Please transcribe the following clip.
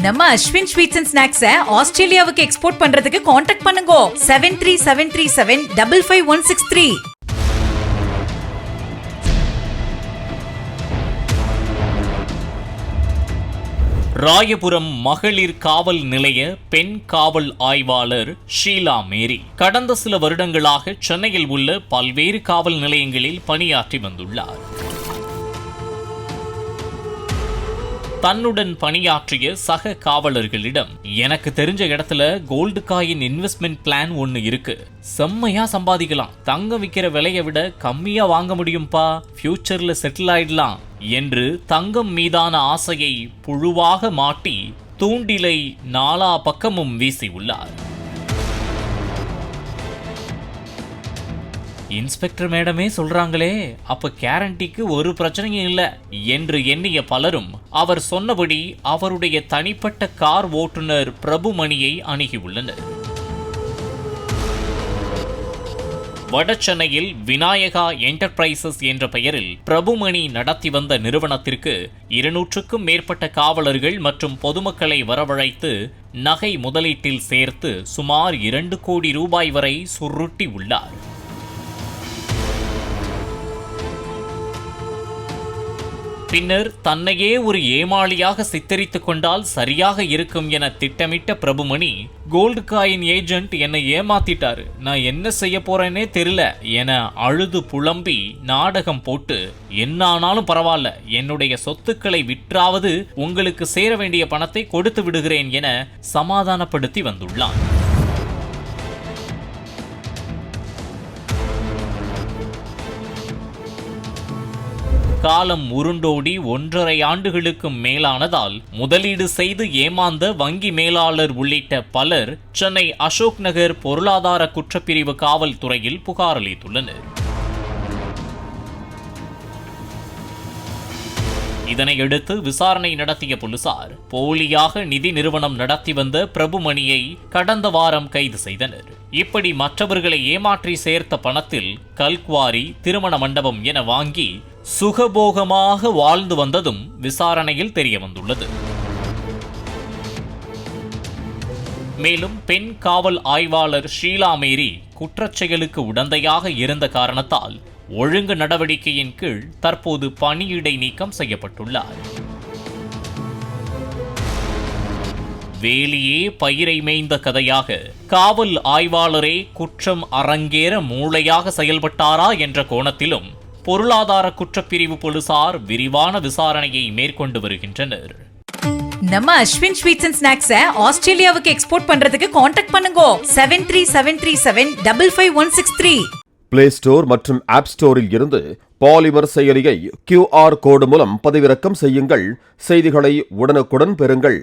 நம்ம Ashwin sweets and ஸ்நாக்ஸை ஆஸ்திரேலியாவுக்கு export பண்றதுக்கு கான்டாக்ட் பண்ணுங்க 7373755163. ராயபுரம் மகளிர் காவல் நிலைய பெண் காவல் ஆய்வாளர் ஷீலா மேரி கடந்த சில வருடங்களாக சென்னையில் உள்ள பல்வேறு காவல் நிலையங்களில் பணியாற்றி வந்துள்ளார். தன்னுடன் பணியாற்றிய சக காவலர்களிடம், எனக்கு தெரிஞ்ச இடத்துல கோல்டு காயின் இன்வெஸ்ட்மெண்ட் பிளான் ஒன்னு இருக்கு, செம்மையா சம்பாதிக்கலாம், தங்கம் விற்கிற விலையை விட கம்மியா வாங்க முடியும்பா, ஃபியூச்சர்ல செட்டில் ஆயிடலாம் என்று தங்கம் மீதான ஆசையை புழுவாக மாட்டி தூண்டிலை நாலா பக்கமும் வீசியுள்ளார். இன்ஸ்பெக்டர் மேடமே சொல்றாங்களே, அப்ப கேரண்டிக்கு ஒரு பிரச்சனையும் இல்ல என்று எண்ணிய பலரும் அவர் சொன்னபடி அவருடைய தனிப்பட்ட கார் ஓட்டுநர் பிரபுமணியை அணுகியுள்ளனர். வடசென்னையில் விநாயகா என்டர்பிரைசஸ் என்ற பெயரில் பிரபுமணி நடத்தி வந்த நிறுவனத்திற்கு 200க்கும் மேற்பட்ட காவலர்கள் மற்றும் பொதுமக்களை வரவழைத்து நகை முதலீட்டில் சேர்த்து சுமார் 2 கோடி ரூபாய் வரை சுருட்டி உள்ளார். பின்னர் தன்னையே ஒரு ஏமாளியாக சித்தரித்துக் கொண்டால் சரியாக இருக்கும் என திட்டமிட்ட பிரபுமணி, கோல்டு காயின் ஏஜென்ட் என்னை ஏமாத்திட்டாரு, நான் என்ன செய்ய போறேனே தெரியல என அழுது புலம்பி நாடகம் போட்டு, என்ன ஆனாலும் பரவாயில்ல, என்னுடைய சொத்துக்களை விற்றாவது உங்களுக்கு சேர வேண்டிய பணத்தை கொடுத்து விடுகிறேன் என சமாதானப்படுத்தி வந்துள்ளான். காலம் உருண்டோடி 1.5 ஆண்டுகளுக்கும் மேலானதால் முதலீடு செய்து ஏமாந்த வங்கி மேலாளர் உள்ளிட்ட பலர் சென்னை அசோக் நகர் பொருளாதார குற்றப்பிரிவு காவல்துறையில் புகார் அளித்துள்ளனர். இதனையடுத்து விசாரணை நடத்திய போலீசார் போலியாக நிதி நிறுவனம் நடத்தி வந்த பிரபுமணியை கடந்த வாரம் கைது செய்தனர். இப்படி மற்றவர்களை ஏமாற்றி சேர்த்த பணத்தில் கல்குவாரி, திருமண மண்டபம் என வாங்கி சுகபோகமாக வாழ்ந்து வந்ததும் விசாரணையில் தெரியவந்துள்ளது. மேலும் பெண் காவல் ஆய்வாளர் ஷீலா மேரி குற்றச்செயலுக்கு உடந்தையாக இருந்த காரணத்தால் ஒழுங்கு நடவடிக்கையின் கீழ் தற்போது பணியிடை நீக்கம் செய்யப்பட்டுள்ளார். வேலியே பயிரை மேய்ந்த கதையாக காவல் ஆய்வாளரே குற்றம் அரங்கேற மூளையாக செயல்பட்டாரா என்ற கோணத்திலும் பொருளாதார குற்றப்பிரிவு போலீசார் விரிவான விசாரணையை மேற்கொண்டு வருகின்றனர். நம்ம அஸ்வின் ஸ்வீட்ஸ் அண்ட் ஸ்நாக்ஸை ஆஸ்திரேலியாவுக்கு எக்ஸ்போர்ட் பண்றதுக்கு கான்டாக்ட் பண்ணுங்க 7373755163. பிளே ஸ்டோர் மற்றும் ஆப் ஸ்டோரில் இருந்து பாலிமர் செயலியை QR கோடு மூலம் பதிவிறக்கம் செய்யுங்கள். செய்திகளை உடனுக்குடன் பெறுங்கள்.